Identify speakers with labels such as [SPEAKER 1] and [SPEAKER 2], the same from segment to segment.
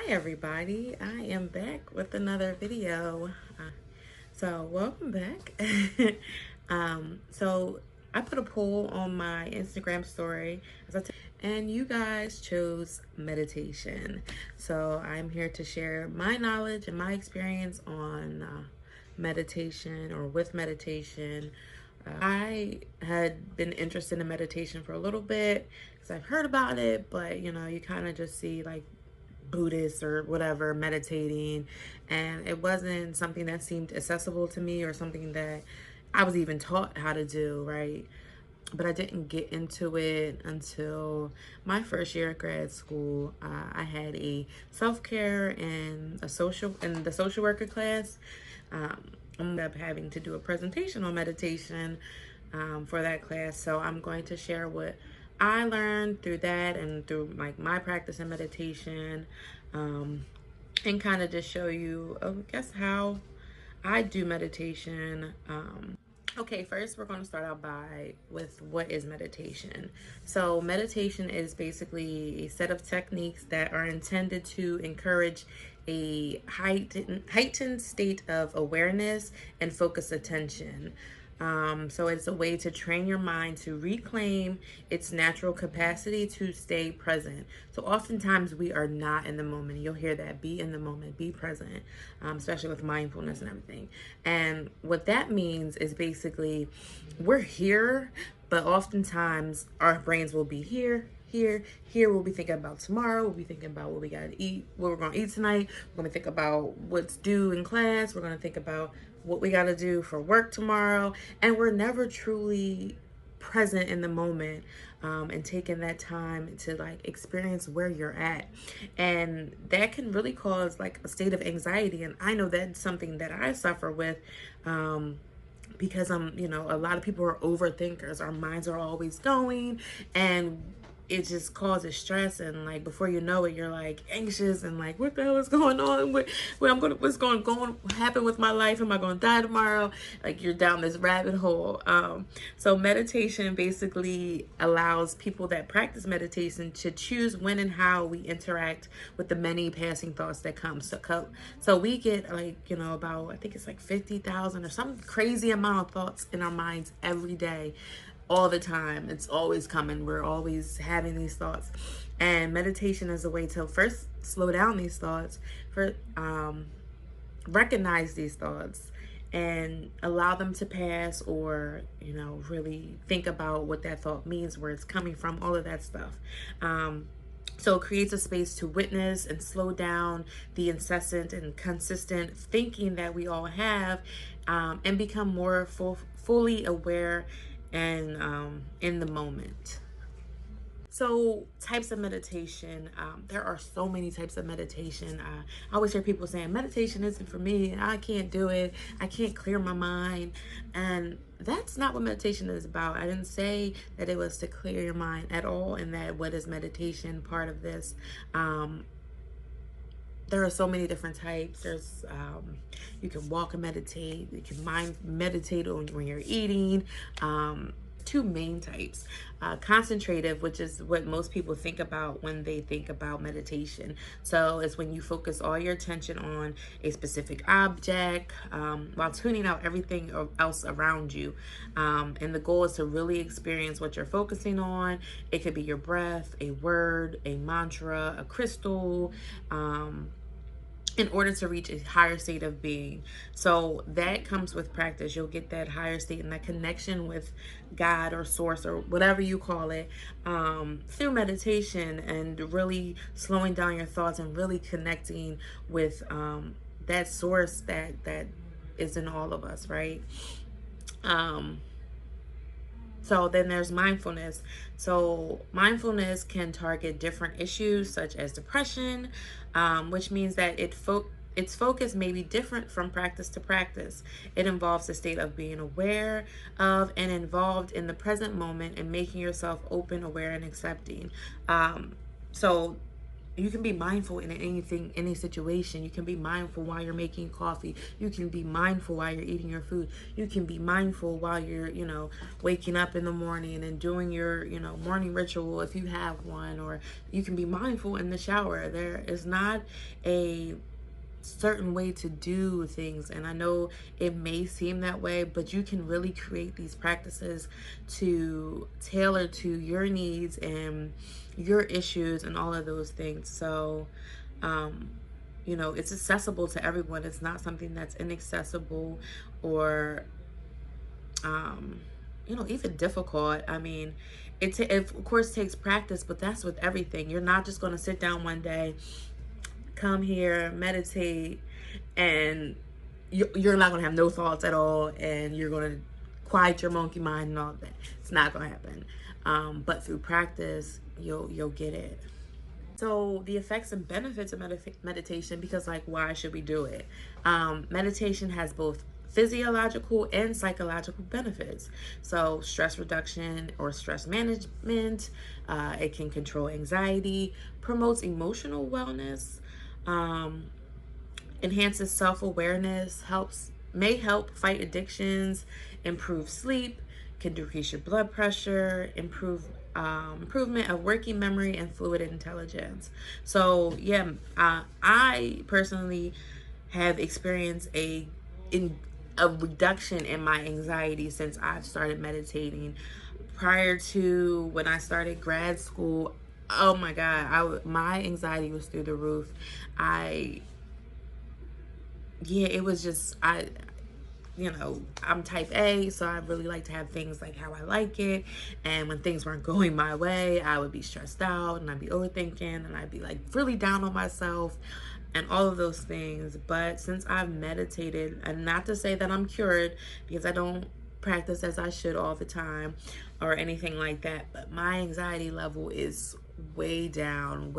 [SPEAKER 1] Hi everybody, I am back with another video. So welcome back. So I put a poll on my Instagram story and you guys chose meditation. So I'm here to share my knowledge and my experience on meditation or with meditation. I had been interested in meditation for a little bit because I've heard about it, but you kind of just see like Buddhist or whatever meditating, and it wasn't something that seemed accessible to me or something that I was even taught how to do, right? But I didn't get into it until my first year at grad school. I had a self-care and the social worker class. I ended up having to do a presentation on meditation for that class. So I'm going to share what I learned through that and through like my practice in meditation, and kind of just show you, I guess, how I do meditation. Okay, first we're going to start out with what is meditation. So meditation is basically a set of techniques that are intended to encourage a heightened state of awareness and focus attention. So it's a way to train your mind to reclaim its natural capacity to stay present. So oftentimes we are not in the moment. You'll hear that, be in the moment, be present, especially with mindfulness and everything. And what that means is basically we're here, but oftentimes our brains will be here. We'll be thinking about tomorrow. We'll be thinking about what we got to eat, what we're going to eat tonight. We're going to think about what's due in class. We're going to think about what we got to do for work tomorrow. And we're never truly present in the moment, and taking that time to like experience where you're at. And that can really cause like a state of anxiety. And I know that's something that I suffer with. Because a lot of people are overthinkers. Our minds are always going, and it just causes stress. And like before you know it, you're like anxious and like, what the hell is going on? What's going to happen with my life? Am I going to die tomorrow? Like you're down this rabbit hole. So meditation basically allows people that practice meditation to choose when and how we interact with the many passing thoughts that come. So we get like, about, I think it's like 50,000 or some crazy amount of thoughts in our minds every day, all the time. It's always coming. We're always having these thoughts. And meditation is a way to first slow down these thoughts, for recognize these thoughts and allow them to pass, or really think about what that thought means, where it's coming from, all of that stuff. So it creates a space to witness and slow down the incessant and consistent thinking that we all have, and become more fully aware and in the moment. So types of meditation, there are so many types of meditation. I always hear people saying meditation isn't for me, I can't do it, I can't clear my mind. And that's not what meditation is about. I didn't say that it was to clear your mind at all, and that what is meditation part of this. There are so many different types. There's you can walk and meditate, you can meditate when you're eating. Two main types. Concentrative, which is what most people think about when they think about meditation. So it's when you focus all your attention on a specific object, while tuning out everything else around you. And the goal is to really experience what you're focusing on. It could be your breath, a word, a mantra, a crystal, in order to reach a higher state of being. So that comes with practice. You'll get that higher state and that connection with God or source or whatever you call it, through meditation, and really slowing down your thoughts and really connecting with that source that is in all of us, right? So then there's mindfulness. So mindfulness can target different issues such as depression, which means that its focus may be different from practice to practice. It involves a state of being aware of and involved in the present moment and making yourself open, aware, and accepting. So you can be mindful in anything, any situation. You can be mindful while you're making coffee. You can be mindful while you're eating your food. You can be mindful while you're, waking up in the morning and doing your, morning ritual if you have one. Or you can be mindful in the shower. There is not a certain way to do things, and I know it may seem that way, but you can really create these practices to tailor to your needs and your issues and all of those things. So it's accessible to everyone. It's not something that's inaccessible or even difficult. I mean, it of course takes practice, but that's with everything. You're not just going to sit down one day, come here, meditate, and you're not going to have no thoughts at all, and you're going to quiet your monkey mind and all that. It's not going to happen. But through practice, you'll get it. So the effects and benefits of meditation, because like, why should we do it? Meditation has both physiological and psychological benefits. So stress reduction or stress management, it can control anxiety, promotes emotional wellness, enhances self-awareness, may help fight addictions, improve sleep, can decrease your blood pressure, improvement of working memory and fluid intelligence. So yeah, I personally have experienced a reduction in my anxiety since I've started meditating. Prior to when I started grad school, oh my God, my anxiety was through the roof. It was just, I'm type A, so I really like to have things like how I like it. And when things weren't going my way, I would be stressed out and I'd be overthinking and I'd be like really down on myself and all of those things. But since I've meditated, and not to say that I'm cured, because I don't practice as I should all the time or anything like that, but my anxiety level is way down,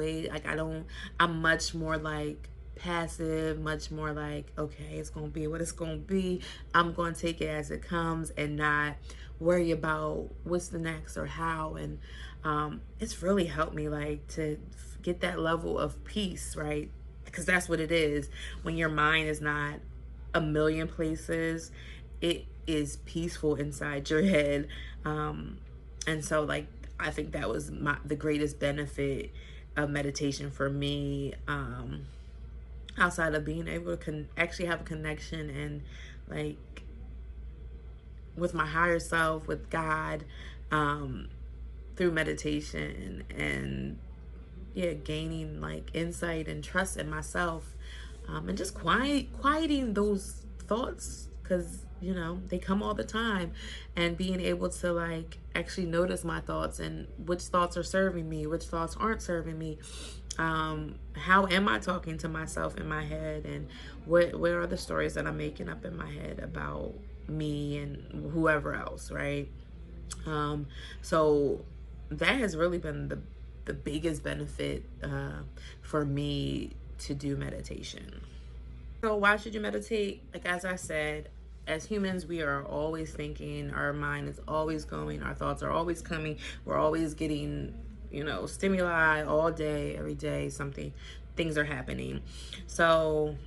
[SPEAKER 1] I'm much more like passive, much more like, okay, it's gonna be what it's gonna be. I'm gonna take it as it comes and not worry about what's the next or how. And it's really helped me like to get that level of peace, right? Because that's what it is. When your mind is not a million places, it is peaceful inside your head. And so like, I think that was the greatest benefit of meditation for me, outside of being able to actually have a connection and like with my higher self, with God, through meditation, and gaining like insight and trust in myself, and just quieting those thoughts, because they come all the time, and being able to like actually notice my thoughts and which thoughts are serving me, which thoughts aren't serving me. How am I talking to myself in my head, and what are the stories that I'm making up in my head about me and whoever else, right? So that has really been the biggest benefit for me to do meditation. So why should you meditate? Like, as I said, as humans, we are always thinking, our mind is always going, our thoughts are always coming, we're always getting stimuli all day, every day, things are happening. So,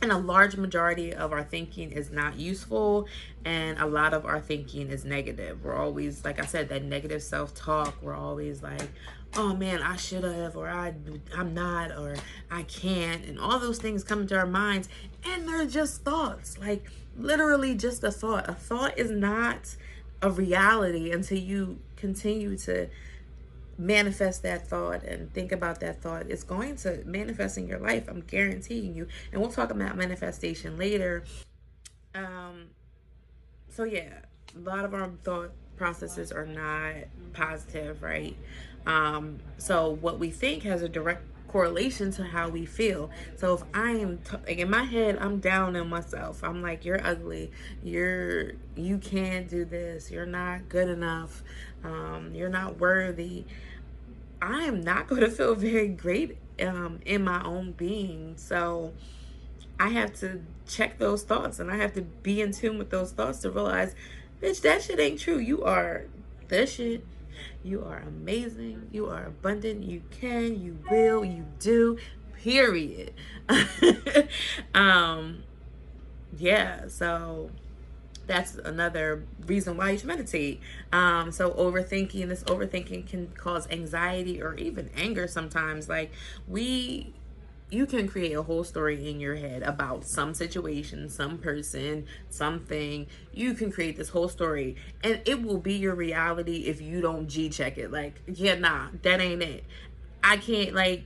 [SPEAKER 1] and a large majority of our thinking is not useful, and a lot of our thinking is negative. We're always, like I said, that negative self-talk. We're always like, oh man, I should have, or I'm not, or I can't, and all those things come into our minds, and they're just thoughts. Like, literally just a thought. A thought is not a reality until you continue to manifest that thought and think about that thought. It's going to manifest in your life, I'm guaranteeing you. And we'll talk about manifestation later. So yeah, a lot of our thought processes are not positive, right? So what we think has a direct correlation to how we feel. So if I am like in my head, I'm down on myself. I'm like, you're ugly. You can't do this. You're not good enough. You're not worthy. I am not going to feel very great in my own being. So I have to check those thoughts, and I have to be in tune with those thoughts to realize, bitch, that shit ain't true. You are the shit. You are amazing. You are abundant. You can, you will, you do, period. um, yeah, so that's another reason why you should meditate. So this overthinking can cause anxiety or even anger sometimes. Like you can create a whole story in your head about some situation, some person, something. You can create this whole story and it will be your reality if you don't G check it. Like, yeah, nah, that ain't it. I can't, like,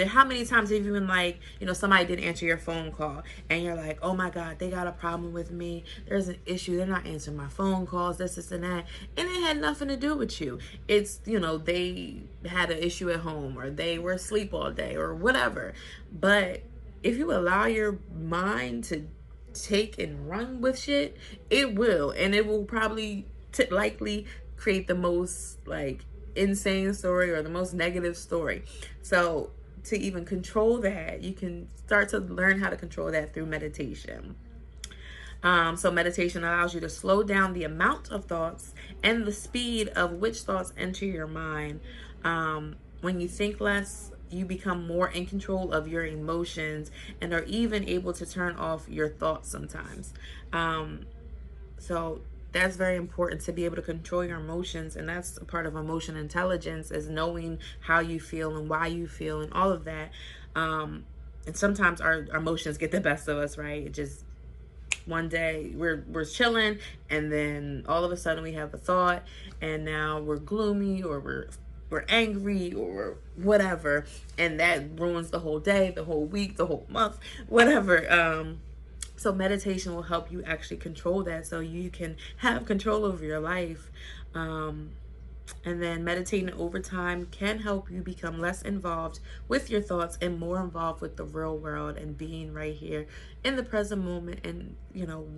[SPEAKER 1] how many times have you been like, somebody didn't answer your phone call and you're like, oh my God, they got a problem with me. There's an issue. They're not answering my phone calls, this, and that. And it had nothing to do with you. It's, they had an issue at home or they were asleep all day or whatever. But if you allow your mind to take and run with shit, it will. And it will probably likely create the most, like, insane story or the most negative story. So to even control that, you can start to learn how to control that through meditation. So meditation allows you to slow down the amount of thoughts and the speed of which thoughts enter your mind. When you think less, you become more in control of your emotions and are even able to turn off your thoughts sometimes. So that's very important, to be able to control your emotions, and that's a part of emotion intelligence, is knowing how you feel and why you feel and all of that. And sometimes our emotions get the best of us, right? It just, one day we're chilling and then all of a sudden we have a thought and now we're gloomy or we're angry or whatever, and that ruins the whole day, the whole week, the whole month, whatever. So meditation will help you actually control that, so you can have control over your life. And then meditating over time can help you become less involved with your thoughts and more involved with the real world and being right here in the present moment and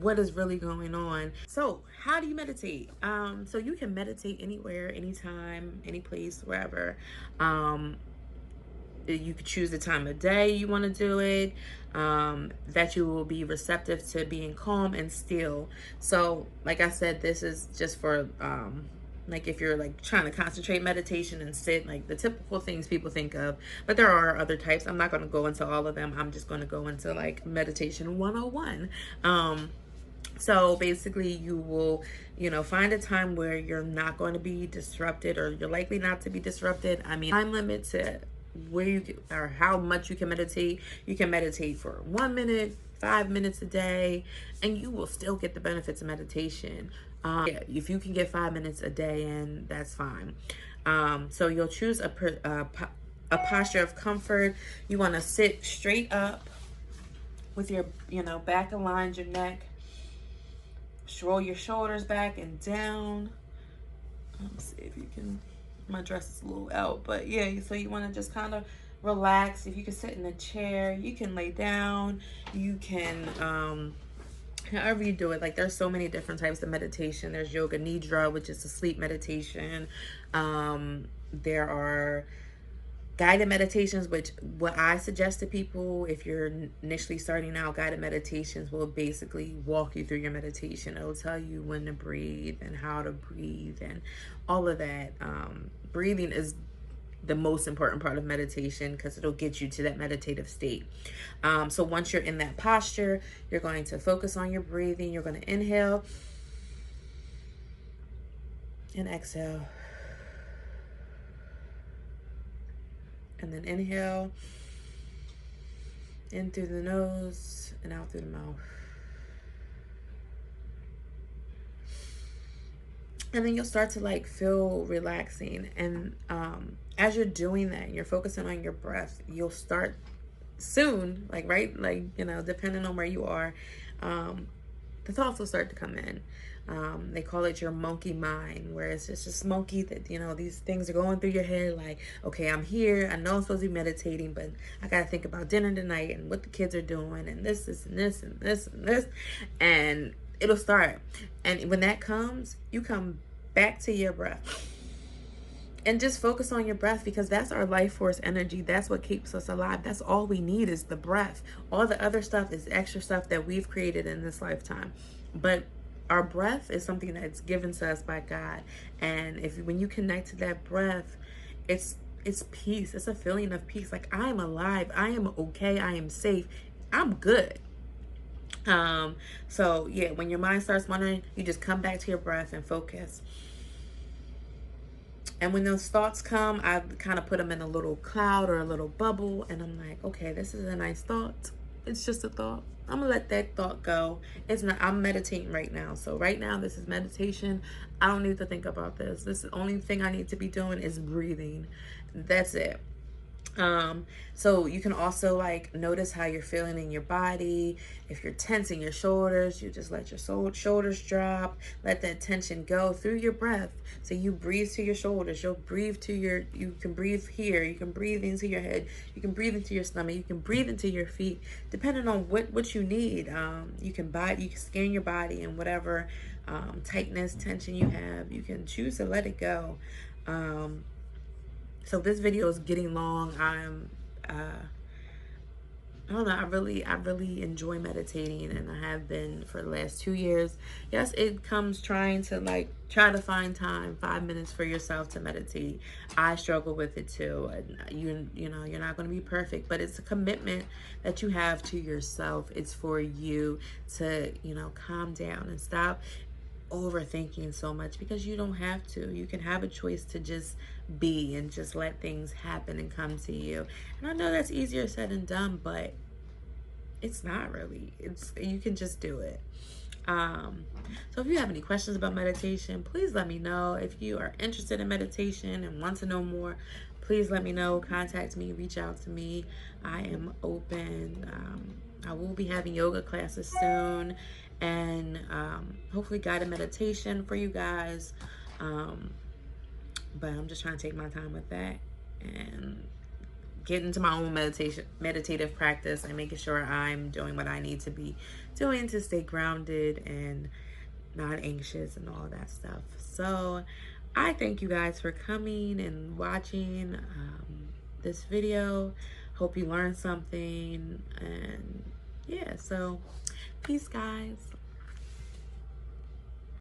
[SPEAKER 1] what is really going on. So how do you meditate? So you can meditate anywhere, anytime, any place, wherever. You could choose the time of day you want to do it, that you will be receptive to being calm and still. So like I said, this is just for like if you're like trying to concentrate meditation and sit, like the typical things people think of, but there are other types. I'm not going to go into all of them. I'm just going to go into like meditation 101. So basically you will, find a time where you're not going to be disrupted, or you're likely not to be disrupted. I mean, time limit to where you can, or how much you can meditate. You can meditate for 1 minute, 5 minutes a day, and you will still get the benefits of meditation. Yeah, if you can get 5 minutes a day in, that's fine. So you'll choose a posture of comfort. You want to sit straight up with your, back aligned, your neck. Roll your shoulders back and down. Let's see if you can, my dress is a little out, but yeah, so you want to just kind of relax. If you can sit in a chair, you can lay down, you can however you do it. Like, there's so many different types of meditation. There's yoga nidra, which is a sleep meditation. There are guided meditations, which what I suggest to people, if you're initially starting out, guided meditations will basically walk you through your meditation. It'll tell you when to breathe and how to breathe and all of that. Breathing is the most important part of meditation because it'll get you to that meditative state. So once you're in that posture, you're going to focus on your breathing. You're going to inhale and exhale. And then inhale in through the nose and out through the mouth. And then you'll start to like feel relaxing. And as you're doing that, you're focusing on your breath, you'll start soon, like, right? Like, depending on where you are, the thoughts will start to come in. They call it your monkey mind, where it's just this monkey that, these things are going through your head. Like, okay, I'm here. I know I'm supposed to be meditating, but I got to think about dinner tonight and what the kids are doing and this and this and this and this. And it'll start. And when that comes, you come back to your breath. And just focus on your breath, because that's our life force energy. That's what keeps us alive. That's all we need is the breath. All the other stuff is extra stuff that we've created in this lifetime. But our breath is something that's given to us by God. And when you connect to that breath, it's peace. It's a feeling of peace. Like, I am alive. I am okay. I am safe. I'm good. So yeah, when your mind starts wandering, you just come back to your breath and focus. And when those thoughts come, I kind of put them in a little cloud or a little bubble, and I'm like, okay, this is a nice thought. It's just a thought. I'm gonna let that thought go. It's not, I'm meditating right now. So right now, this is meditation. I don't need to think about this. This is the only thing I need to be doing is breathing. That's it. So you can also like notice how you're feeling in your body. If you're tensing your shoulders, you just let your shoulders drop. Let that tension go through your breath. So you breathe to your shoulders. You'll breathe to you can breathe here. You can breathe into your head. You can breathe into your stomach. You can breathe into your feet, depending on what you need. You can scan your body and whatever tightness, tension you have. You can choose to let it go. So this video is getting long. I don't know, I really enjoy meditating, and I have been for the last 2 years. Yes, it comes try to find time, 5 minutes for yourself to meditate. I struggle with it too. And you know, you're not going to be perfect, but it's a commitment that you have to yourself. It's for you to, you know, calm down and stop overthinking so much, because you don't have to. You can have a choice to just be and just let things happen and come to you. And I know that's easier said than done, but it's not really. You can just do it. So if you have any questions about meditation, please let me know. If you are interested in meditation and want to know more, please let me know. Contact me, reach out to me. I am open. I will be having yoga classes soon, and hopefully guided meditation for you guys. But I'm just trying to take my time with that and get into my own meditative practice, and making sure I'm doing what I need to be doing to stay grounded and not anxious and all of that stuff. So I thank you guys for coming and watching this video. Hope you learned something, and yeah, so peace, guys.